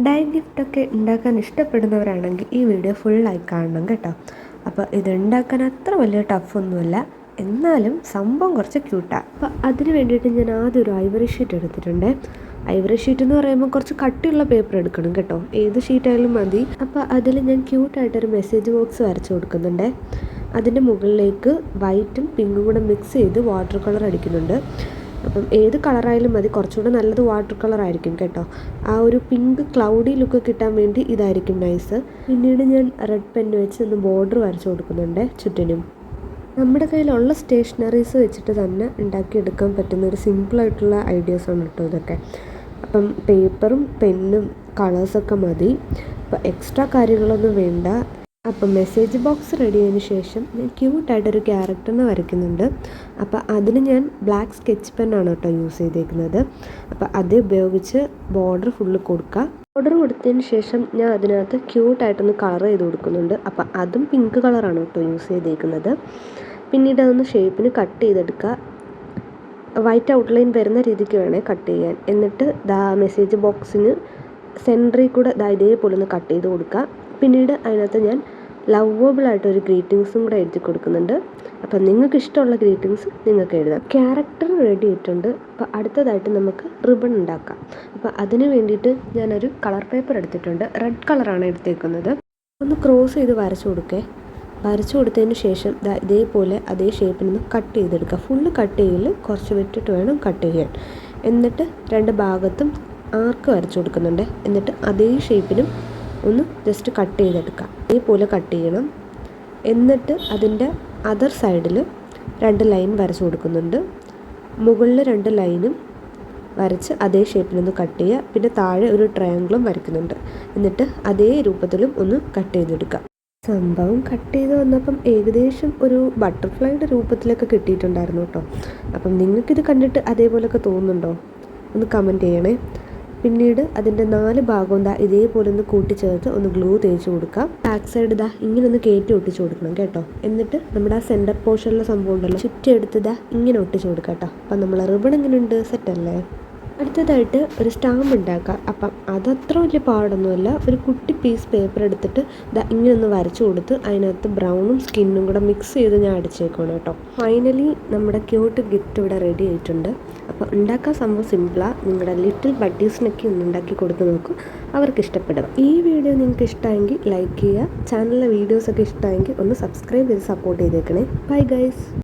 Dye ഗിഫ്റ്റൊക്കെ ഉണ്ടാക്കാൻ ഇഷ്ടപ്പെടുന്നവരാണെങ്കിൽ ഈ video ഫുള്ളായി കാണണം കേട്ടോ. അപ്പോൾ ഇത് ഉണ്ടാക്കാൻ അത്ര വലിയ ടഫൊന്നുമല്ല, എന്നാലും സംഭവം കുറച്ച് ക്യൂട്ടാണ്. അപ്പോൾ അതിന് വേണ്ടിയിട്ട് ഞാൻ ആദ്യം ഒരു ഐവറി ഷീറ്റ് എടുത്തിട്ടുണ്ട്. ഐവറി ഷീറ്റ് എന്ന് പറയുമ്പോൾ കുറച്ച് കട്ടിയുള്ള പേപ്പർ എടുക്കണം കേട്ടോ, ഏത് ഷീറ്റായാലും മതി. അപ്പോൾ അതിൽ ഞാൻ ക്യൂട്ടായിട്ടൊരു മെസ്സേജ് ബോക്സ് വരച്ച് കൊടുക്കുന്നുണ്ട്. അതിൻ്റെ മുകളിലേക്ക് വൈറ്റും പിങ്കും കൂടെ മിക്സ് ചെയ്ത് വാട്ടർ കളർ അടിക്കുന്നുണ്ട്. അപ്പം ഏത് കളറായാലും മതി, കുറച്ചുകൂടെ നല്ലത് വാട്ടർ കളർ ആയിരിക്കും കേട്ടോ. ആ ഒരു പിങ്ക് ക്ലൗഡി ലുക്ക് കിട്ടാൻ വേണ്ടി ഇതായിരിക്കും നൈസ്. പിന്നീട് ഞാൻ റെഡ് പെന്ന് വെച്ച് ഒന്ന് ബോർഡർ വരച്ച് കൊടുക്കുന്നുണ്ട് ചുറ്റിനും. നമ്മുടെ കയ്യിലുള്ള സ്റ്റേഷനറീസ് വെച്ചിട്ട് തന്നെ ഉണ്ടാക്കിയെടുക്കാൻ പറ്റുന്ന ഒരു സിമ്പിളായിട്ടുള്ള ഐഡിയാസാണ് കേട്ടോ ഇതൊക്കെ. അപ്പം പേപ്പറും പെന്നും കളേഴ്സൊക്കെ മതി, അപ്പോൾ എക്സ്ട്രാ കാര്യങ്ങളൊന്നും വേണ്ട. അപ്പം മെസ്സേജ് ബോക്സ് റെഡി ആയതിനു ശേഷം ഞാൻ ക്യൂട്ടായിട്ടൊരു ക്യാരക്ടറിനെ വരയ്ക്കുന്നുണ്ട്. അപ്പോൾ അതിന് ഞാൻ ബ്ലാക്ക് സ്കെച്ച് പെന്നാണ് കേട്ടോ യൂസ് ചെയ്തേക്കുന്നത്. അപ്പോൾ അത് ഉപയോഗിച്ച് ബോർഡർ ഫുള്ള് കൊടുക്കുക. ബോർഡർ കൊടുത്തതിന് ശേഷം ഞാൻ അതിനകത്ത് ക്യൂട്ടായിട്ടൊന്ന് കളർ ചെയ്ത് കൊടുക്കുന്നുണ്ട്. അപ്പോൾ അതും പിങ്ക് കളറാണ് കേട്ടോ യൂസ് ചെയ്തേക്കുന്നത്. പിന്നീട് അതൊന്ന് ഷേപ്പിന് കട്ട് ചെയ്തെടുക്കുക. വൈറ്റ് ഔട്ട്ലൈൻ വരുന്ന രീതിക്ക് വേണേൽ കട്ട് ചെയ്യാൻ. എന്നിട്ട് മെസ്സേജ് ബോക്സിന് സെൻറ്ററിൽ കൂടെ ഇതേപോലെ ഒന്ന് കട്ട് ചെയ്ത് കൊടുക്കുക. പിന്നീട് അതിനകത്ത് ഞാൻ ലവബിളായിട്ടൊരു ഗ്രീറ്റിങ്സും കൂടെ എഴുതി കൊടുക്കുന്നുണ്ട്. അപ്പം നിങ്ങൾക്ക് ഇഷ്ടമുള്ള ഗ്രീറ്റിങ്സ് നിങ്ങൾക്ക് എഴുതാം. ക്യാരക്ടർ റെഡി ആയിട്ടുണ്ട്. അപ്പോൾ അടുത്തതായിട്ട് നമുക്ക് റിബൺ ഉണ്ടാക്കാം. അപ്പോൾ അതിന് വേണ്ടിയിട്ട് ഞാനൊരു കളർ പേപ്പർ എടുത്തിട്ടുണ്ട്. റെഡ് കളറാണ് എടുത്തേക്കുന്നത്. ഒന്ന് ക്രോസ് ചെയ്ത് വരച്ചു കൊടുക്കേ. വരച്ചു കൊടുത്തതിന് ശേഷം ഇതേപോലെ അതേ ഷേപ്പിൽ നിന്ന് കട്ട് ചെയ്തെടുക്കുക. ഫുള്ള് കട്ട് ചെയ്യൽ, കുറച്ച് വിട്ടിട്ട് വേണം കട്ട് ചെയ്യാൻ. എന്നിട്ട് രണ്ട് ഭാഗത്തും ആർക്ക് വരച്ചു കൊടുക്കുന്നുണ്ട്. എന്നിട്ട് അതേ ഷേപ്പിനും ഒന്ന് ജസ്റ്റ് കട്ട് ചെയ്തെടുക്കാം. ഇതേപോലെ കട്ട് ചെയ്യണം. എന്നിട്ട് അതിൻ്റെ അതർ സൈഡിൽ 2 ലൈൻ വരച്ച് കൊടുക്കുന്നുണ്ട്. മുകളിൽ 2 ലൈനും വരച്ച് അതേ ഷേപ്പിലൊന്ന് കട്ട് ചെയ്യുക. പിന്നെ താഴെ ഒരു ട്രയാങ്കിളും വരയ്ക്കുന്നുണ്ട്. എന്നിട്ട് അതേ രൂപത്തിലും ഒന്ന് കട്ട് ചെയ്തെടുക്കുക. സംഭവം കട്ട് ചെയ്ത് വന്നപ്പം ഏകദേശം ഒരു ബട്ടർഫ്ലൈയുടെ രൂപത്തിലൊക്കെ കിട്ടിയിട്ടുണ്ടായിരുന്നു കേട്ടോ. അപ്പം നിങ്ങൾക്കിത് കണ്ടിട്ട് അതേപോലെയൊക്കെ തോന്നുന്നുണ്ടോ? ഒന്ന് കമൻറ്റ് ചെയ്യണേ. പിന്നീട് അതിൻ്റെ 4 ഭാഗവും ഇതേപോലെ ഒന്ന് കൂട്ടിച്ചേർത്ത് ഒന്ന് ഗ്ലൂ തേച്ച് കൊടുക്കാം. ബാക്ക് സൈഡ് ഇങ്ങനെ ഒന്ന് കയറ്റി ഒട്ടിച്ച് കൊടുക്കണം കേട്ടോ. എന്നിട്ട് നമ്മുടെ ആ സെൻറ്റർ പോർഷനിലെ സംഭവം ഉണ്ടല്ലോ, ചുറ്റി എടുത്ത് ഇങ്ങനെ ഒട്ടിച്ച് കൊടുക്കാം കേട്ടോ. അപ്പം നമ്മൾ റിബൺ എങ്ങനെയുണ്ട്, സെറ്റല്ലേ? അടുത്തതായിട്ട് ഒരു സ്റ്റാമ്പ് ഉണ്ടാക്കാം. അപ്പം അതത്ര വലിയ പാടൊന്നുമല്ല. ഒരു കുട്ടി പീസ് പേപ്പർ എടുത്തിട്ട് ഇങ്ങനെ ഒന്ന് വരച്ചു കൊടുത്ത് അതിനകത്ത് ബ്രൗണും സ്കിന്നും കൂടെ മിക്സ് ചെയ്ത് ഞാൻ അടിച്ചേക്കണം കേട്ടോ. ഫൈനലി നമ്മുടെ ക്യൂട്ട് ഗിഫ്റ്റ് ഇവിടെ റെഡി ആയിട്ടുണ്ട്. അപ്പോൾ ഉണ്ടാക്കാൻ സംഭവം സിമ്പിളാണ്. നിങ്ങളുടെ ലിറ്റിൽ ബഡ്ഡീസിനൊക്കെ ഒന്ന് ഉണ്ടാക്കി കൊടുത്ത് നോക്കും, അവർക്ക് ഇഷ്ടപ്പെടും. ഈ വീഡിയോ നിങ്ങൾക്ക് ഇഷ്ടമായെങ്കിൽ ലൈക്ക് ചെയ്യുക. ചാനലിലെ വീഡിയോസൊക്കെ ഇഷ്ടമായെങ്കിൽ ഒന്ന് സബ്സ്ക്രൈബ് ചെയ്ത് സപ്പോർട്ട് ചെയ്തേക്കണേ. Bye guys.